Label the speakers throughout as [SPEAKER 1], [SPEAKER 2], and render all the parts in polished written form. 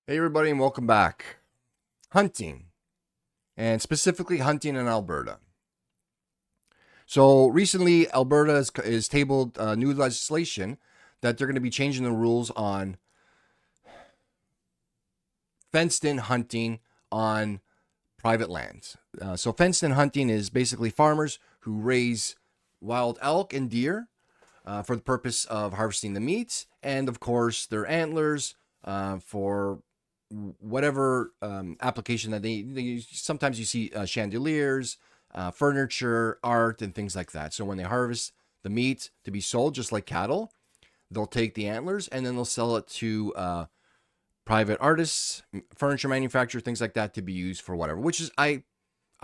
[SPEAKER 1] Hey, everybody, and welcome back. Hunting, and specifically hunting in Alberta. So recently, Alberta is tabled new legislation that they're going to be changing the rules on fenced-in hunting on private lands. So fenced-in hunting is basically farmers who raise wild elk and deer for the purpose of harvesting the meat and, of course, their antlers for whatever application that they sometimes you see chandeliers, furniture, art, and things like that. So when they harvest the meat to be sold, just like cattle, they'll take the antlers and then they'll sell it to private artists, furniture manufacturers, things like that to be used for whatever. Which is I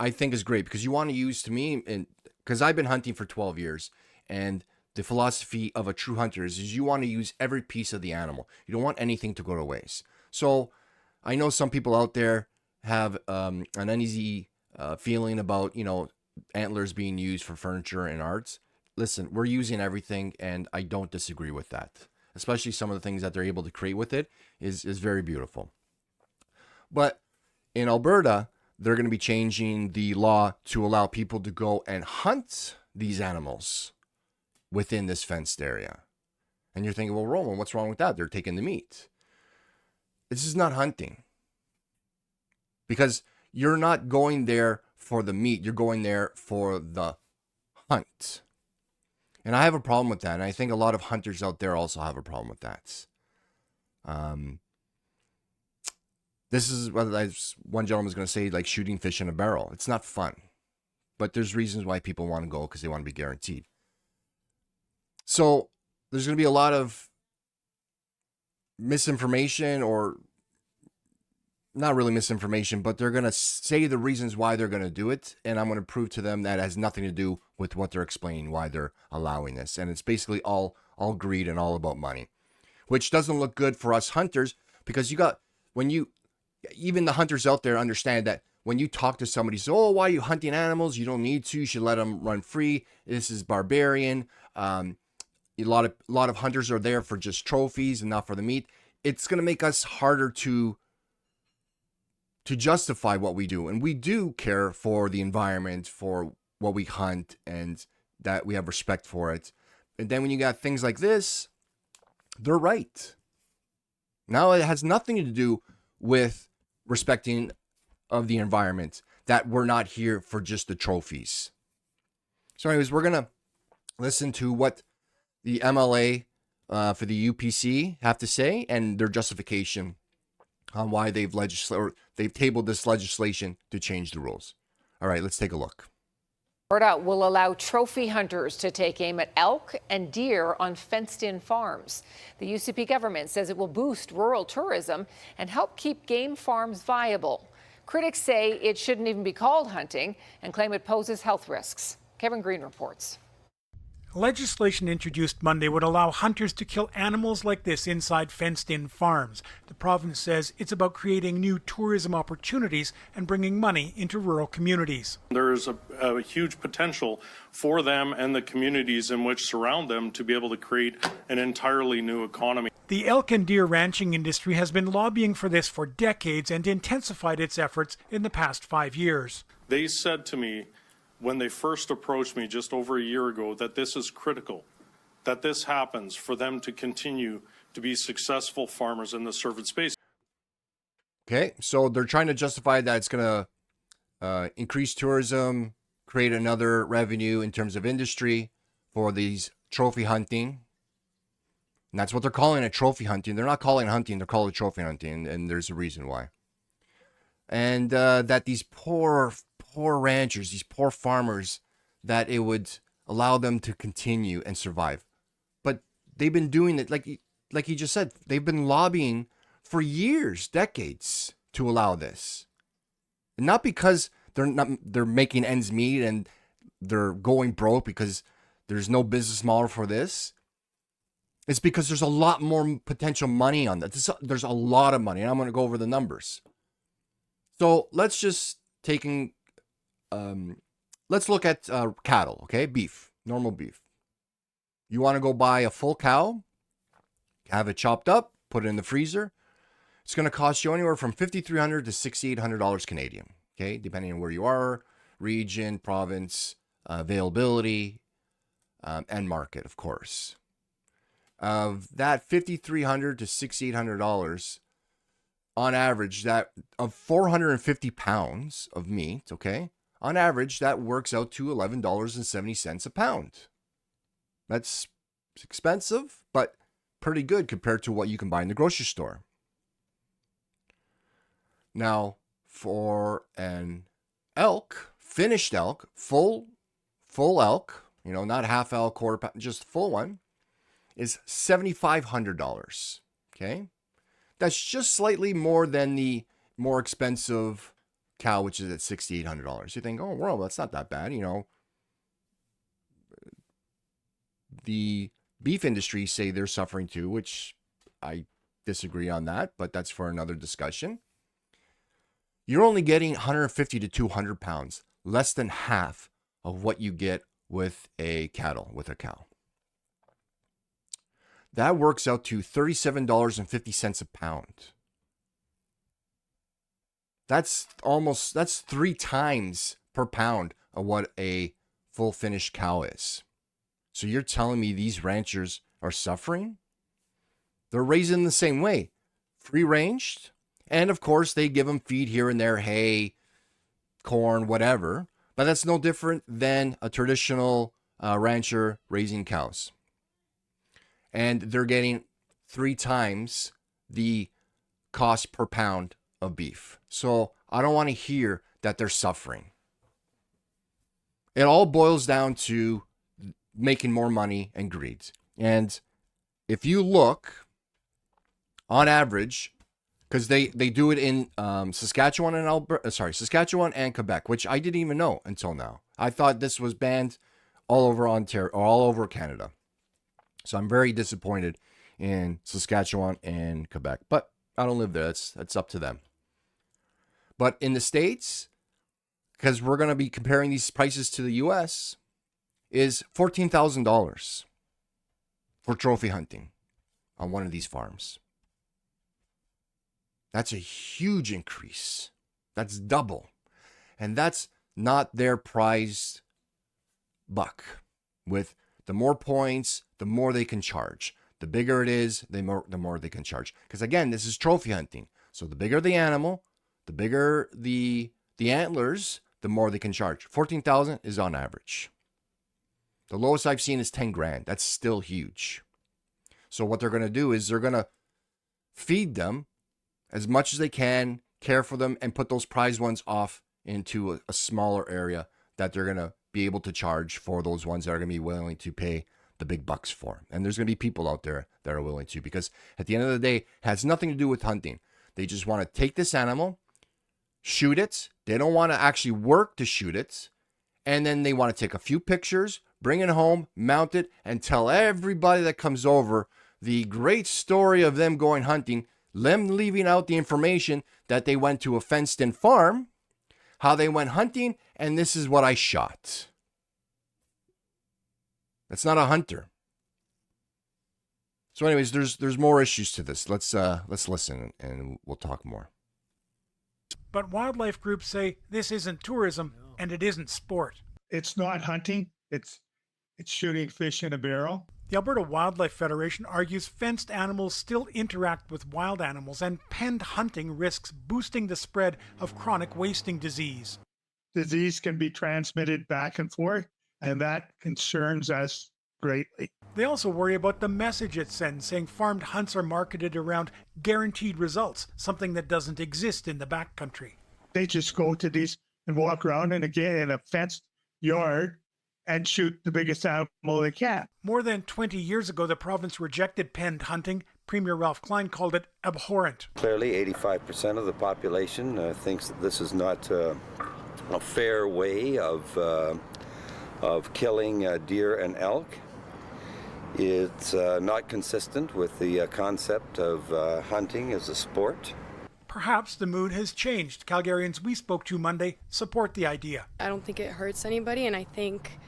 [SPEAKER 1] think is great because you want to use, to me, and because I've been hunting for 12 years, and the philosophy of a true hunter is you want to use every piece of the animal. You don't want anything to go to waste. So I know some people out there have an uneasy feeling about, antlers being used for furniture and arts. Listen, we're using everything, and I don't disagree with that. Especially some of the things that they're able to create with it is very beautiful. But in Alberta, they're going to be changing the law to allow people to go and hunt these animals within this fenced area. And you're thinking, well, Roland, what's wrong with that? They're taking the meat. This is not hunting. Because you're not going there for the meat, you're going there for the hunt. And I have a problem with that. And I think a lot of hunters out there also have a problem with that. This is what one gentleman was going to say, like shooting fish in a barrel. It's not fun. But there's reasons why people want to go because they want to be guaranteed. So there's going to be a lot of misinformation, or not really misinformation, but they're going to say the reasons why they're going to do it. And I'm going to prove to them that it has nothing to do with what they're explaining, why they're allowing this. And it's basically all greed and all about money, which doesn't look good for us hunters, because even the hunters out there understand that when you talk to somebody, say, oh, why are you hunting animals? You don't need to. You should let them run free. This is barbarian. A lot of hunters are there for just trophies and not for the meat. It's going to make us harder to justify what we do. And we do care for the environment, for what we hunt, and that we have respect for it. And then when you got things like this, they're right. Now it has nothing to do with respecting of the environment, that we're not here for just the trophies. So anyways, we're going to listen to what the MLA for the UPC have to say and their justification on why they've tabled this legislation to change the rules. All right, let's take a look.
[SPEAKER 2] Alberta will allow trophy hunters to take aim at elk and deer on fenced-in farms. The UCP government says it will boost rural tourism and help keep game farms viable. Critics say it shouldn't even be called hunting and claim it poses health risks. Kevin Green reports.
[SPEAKER 3] Legislation introduced Monday would allow hunters to kill animals like this inside fenced-in farms. The province says it's about creating new tourism opportunities and bringing money into rural communities.
[SPEAKER 4] There's a huge potential for them and the communities in which surround them to be able to create an entirely new economy.
[SPEAKER 3] The elk and deer ranching industry has been lobbying for this for decades and intensified its efforts in the past 5 years.
[SPEAKER 4] They said to me, when they first approached me just over a year ago, that this is critical, that this happens for them to continue to be successful farmers in the servant space.
[SPEAKER 1] Okay, so they're trying to justify that it's going to increase tourism, create another revenue in terms of industry for these trophy hunting. And that's what they're calling it, trophy hunting. They're not calling it hunting, they're calling it trophy hunting, and there's a reason why. And that these poor ranchers, these poor farmers, that it would allow them to continue and survive. But they've been doing it, like he just said, they've been lobbying for years, decades, to allow this. And not because they're making ends meet and they're going broke because there's no business model for this. It's because there's a lot more potential money on that. There's a lot of money, and I'm going to go over the numbers. So let's just let's look at cattle, okay? Beef, normal beef. You want to go buy a full cow, have it chopped up, put it in the freezer. it's going to cost you anywhere from $5,300 to $6,800 Canadian. Okay, depending on where you are, region, province, availability, and market, of course. Of that $5,300 to $6,800, on average, that of 450 pounds of meat, okay, on average, that works out to $11.70 a pound. That's expensive, but pretty good compared to what you can buy in the grocery store. Now, for an elk, finished elk, full elk, not half elk, quarter pound, just full one, is $7,500. Okay, that's just slightly more than the more expensive cow, which is at $6,800. You think, oh, well, that's not that bad. The beef industry say they're suffering too, which I disagree on that, but that's for another discussion. You're only getting 150 to 200 pounds, less than half of what you get with a cow. That works out to $37.50 a pound. That's 3 times per pound of what a full finished cow is. So you're telling me these ranchers are suffering? They're raising the same way, free ranged. And of course, they give them feed here and there, hay, corn, whatever. But that's no different than a traditional rancher raising cows. And they're getting 3 times the cost per pound of beef. So I don't want to hear that they're suffering. It all boils down to making more money and greed. And if you look, on average, because they do it in Saskatchewan and Quebec, which I didn't even know until now. I thought this was banned all over Ontario, or all over Canada. So I'm very disappointed in Saskatchewan and Quebec, but I don't live there. That's up to them. But in the States, because we're going to be comparing these prices to the U.S., is $14,000 for trophy hunting on one of these farms. That's a huge increase. That's double. And that's not their prized buck. With the more points, the more they can charge. The bigger it is, the more they can charge. Because again, this is trophy hunting. So the bigger the animal, the bigger the antlers, the more they can charge. $14,000 is on average. The lowest I've seen is $10,000. That's still huge. So what they're going to do is they're going to feed them as much as they can, care for them, and put those prize ones off into a smaller area that they're going to be able to charge for those ones that are going to be willing to pay the big bucks for. And there's going to be people out there that are willing to, because at the end of the day, it has nothing to do with hunting. They just want to take this animal, shoot it. They don't want to actually work to shoot it. And then they want to take a few pictures, bring it home, mount it, and tell everybody that comes over the great story of them going hunting, them leaving out the information that they went to a fenced-in farm, how they went hunting, and this is what I shot. That's not a hunter. So anyways, there's more issues to this. Let's listen and we'll talk more.
[SPEAKER 3] But wildlife groups say this isn't tourism and it isn't sport.
[SPEAKER 5] It's not hunting. It's shooting fish in a barrel.
[SPEAKER 3] The Alberta Wildlife Federation argues fenced animals still interact with wild animals, and penned hunting risks boosting the spread of chronic wasting disease.
[SPEAKER 5] Disease can be transmitted back and forth, and that concerns us greatly.
[SPEAKER 3] They also worry about the message it sends, saying farmed hunts are marketed around guaranteed results, something that doesn't exist in the backcountry.
[SPEAKER 5] They just go to these and walk around and again in a fenced yard and shoot the biggest animal they can.
[SPEAKER 3] More than 20 years ago, the province rejected penned hunting. Premier Ralph Klein called it abhorrent.
[SPEAKER 6] Clearly, 85% of the population thinks that this is not a fair way of killing deer and elk. It's not consistent with the concept of hunting as a sport.
[SPEAKER 3] Perhaps the mood has changed. Calgarians we spoke to Monday support the idea.
[SPEAKER 7] I don't think it hurts anybody, and I think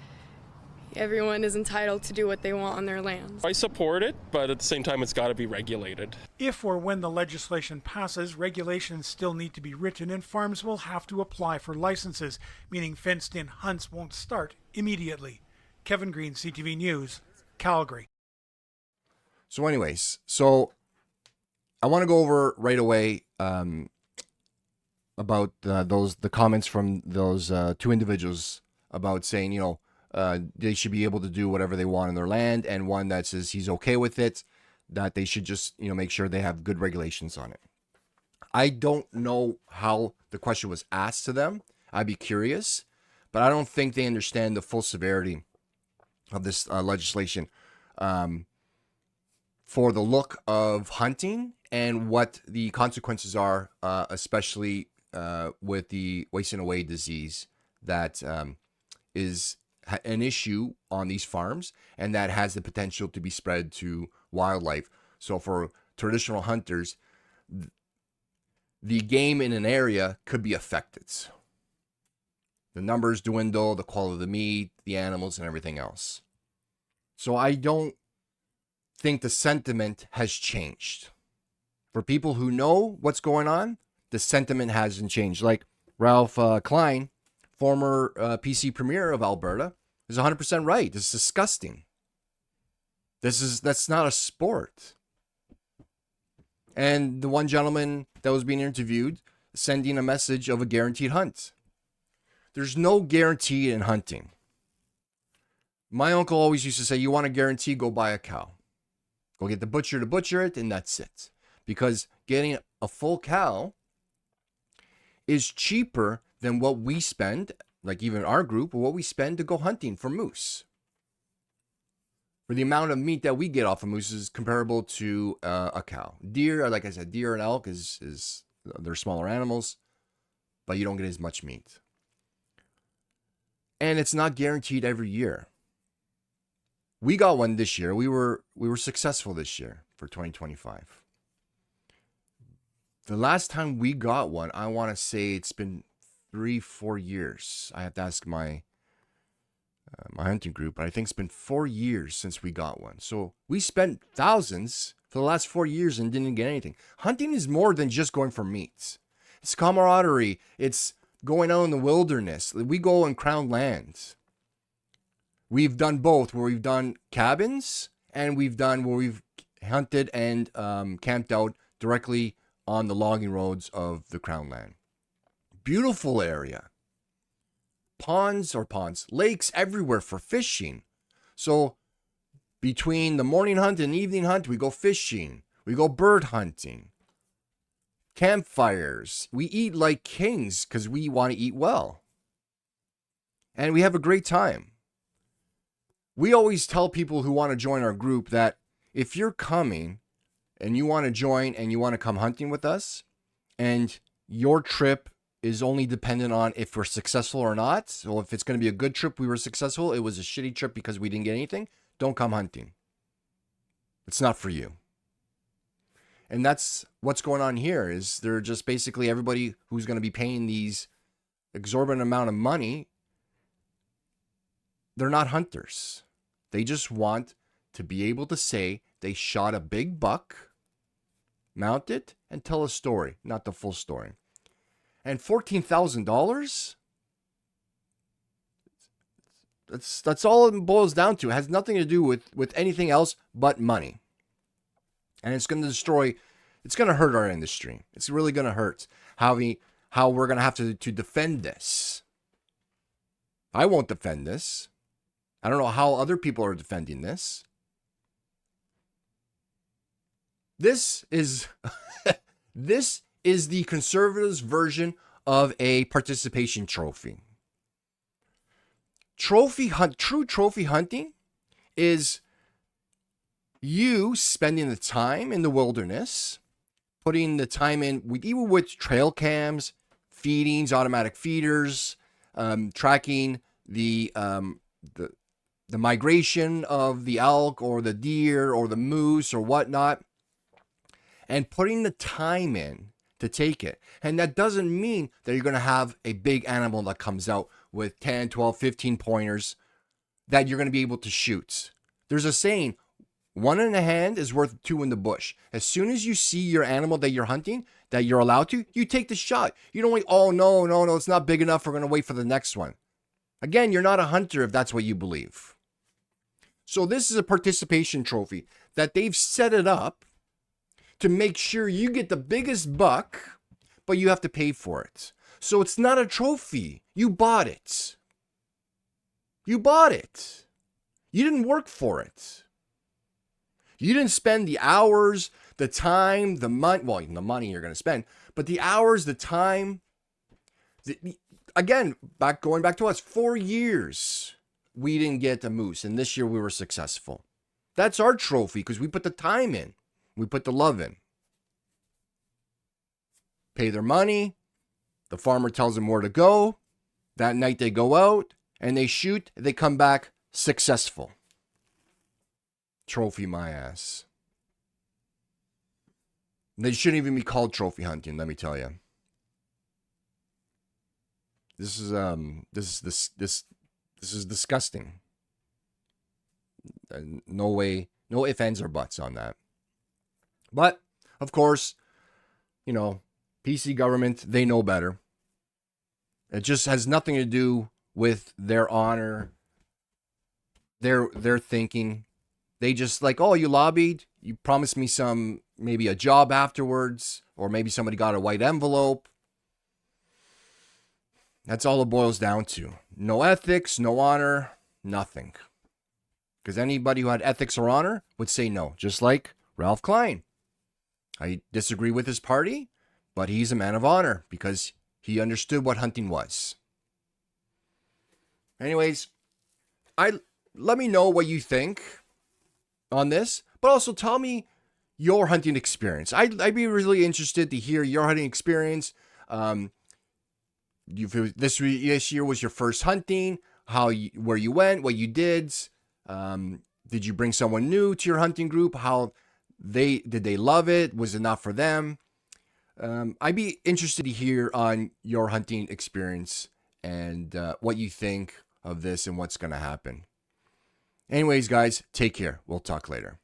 [SPEAKER 7] everyone is entitled to do what they want on their lands.
[SPEAKER 8] I support it, but at the same time, it's got to be regulated.
[SPEAKER 3] If or when the legislation passes, regulations still need to be written and farms will have to apply for licenses, meaning fenced-in hunts won't start immediately. Kevin Green, CTV News, Calgary.
[SPEAKER 1] So anyways, I want to go over right away about the comments from those two individuals about saying, they should be able to do whatever they want in their land, and one that says he's okay with it, that they should just, make sure they have good regulations on it. I don't know how the question was asked to them. I'd be curious, but I don't think they understand the full severity of this legislation for the look of hunting and what the consequences are, especially with the wasting away disease that is an issue on these farms and that has the potential to be spread to wildlife. So for traditional hunters, the game in an area could be affected. The numbers dwindle, the quality of the meat, the animals, and everything else. So I don't think the sentiment has changed. For people who know what's going on, the sentiment hasn't changed. Like Ralph Klein, former PC Premier of Alberta, is 100% right. This is disgusting. That's not a sport. And the one gentleman that was being interviewed sending a message of a guaranteed hunt. There's no guarantee in hunting. My uncle always used to say, you want a guarantee, go buy a cow. Go get the butcher to butcher it, and that's it. Because getting a full cow is cheaper than what we spend, like even our group, what we spend to go hunting for moose. For the amount of meat that we get off of moose is comparable to a cow. Deer, like I said, deer and elk is they're smaller animals, but you don't get as much meat. And it's not guaranteed every year. We got one this year. We were successful this year for 2025. The last time we got one, I want to say it's been 3-4 years. I have to ask my hunting group, but I think it's been 4 years since we got one. So we spent thousands for the last 4 years and didn't get anything. Hunting is more than just going for meat. It's camaraderie. It's going out in the wilderness. We go on crown lands. We've done both, where we've done cabins and we've done where we've hunted and camped out directly on the logging roads of the crown land. Beautiful area. Lakes everywhere for fishing. So between the morning hunt and evening hunt, we go fishing. We go bird hunting. Campfires. We eat like kings because we want to eat well. And we have a great time. We always tell people who want to join our group that if you're coming and you want to join and you want to come hunting with us, and your trip is only dependent on if we're successful or not. So if it's going to be a good trip, we were successful. It was a shitty trip because we didn't get anything. Don't come hunting. It's not for you. And that's what's going on here is they're just basically everybody who's going to be paying these exorbitant amount of money. They're not hunters. They just want to be able to say they shot a big buck, mount it, and tell a story, not the full story. And $14,000? That's all it boils down to. It has nothing to do with anything else but money. And it's going to destroy, it's going to hurt our industry. It's really going to hurt how we're going to have to defend this. I won't defend this. I don't know how other people are defending this. This is the conservatives' version of a participation trophy. True trophy hunting is you spending the time in the wilderness, putting the time in even with trail cams, feedings, automatic feeders, tracking the migration of the elk or the deer or the moose or whatnot, and putting the time in to take it. And that doesn't mean that you're going to have a big animal that comes out with 10, 12, 15 pointers. that you're going to be able to shoot. There's a saying, one in the hand is worth two in the bush. As soon as you see your animal that you're hunting, that you're allowed to, you take the shot. You don't wait, oh, no, it's not big enough. We're going to wait for the next one. Again, you're not a hunter if that's what you believe. So this is a participation trophy that they've set it up to make sure you get the biggest buck, but you have to pay for it. So it's not a trophy. You bought it. You bought it. You didn't work for it. You didn't spend the hours, the time, the money, well, the money you're going to spend, but the hours, the time. Again, going back to us, 4 years we didn't get a moose, and this year we were successful. That's our trophy because we put the time in. We put the love in. Pay their money. The farmer tells them where to go. That night they go out and they shoot. They come back successful. Trophy my ass. They shouldn't even be called trophy hunting, let me tell you. This is disgusting. No way, no ifs, ands, or buts on that. But, of course, PC government, they know better. It just has nothing to do with their honor, their thinking. They just like, oh, you lobbied, you promised me maybe a job afterwards, or maybe somebody got a white envelope. That's all it boils down to. No ethics, no honor, nothing. Because anybody who had ethics or honor would say no, just like Ralph Klein. I disagree with his party, but he's a man of honor because he understood what hunting was. Anyways, let me know what you think on this, but also tell me your hunting experience. I'd be really interested to hear your hunting experience. This year was your first hunting, where you went, what you did. Did you bring someone new to your hunting group? Did they love it? Was it not for them? I'd be interested to hear on your hunting experience and what you think of this and what's going to happen. Anyways, guys, take care. We'll talk later.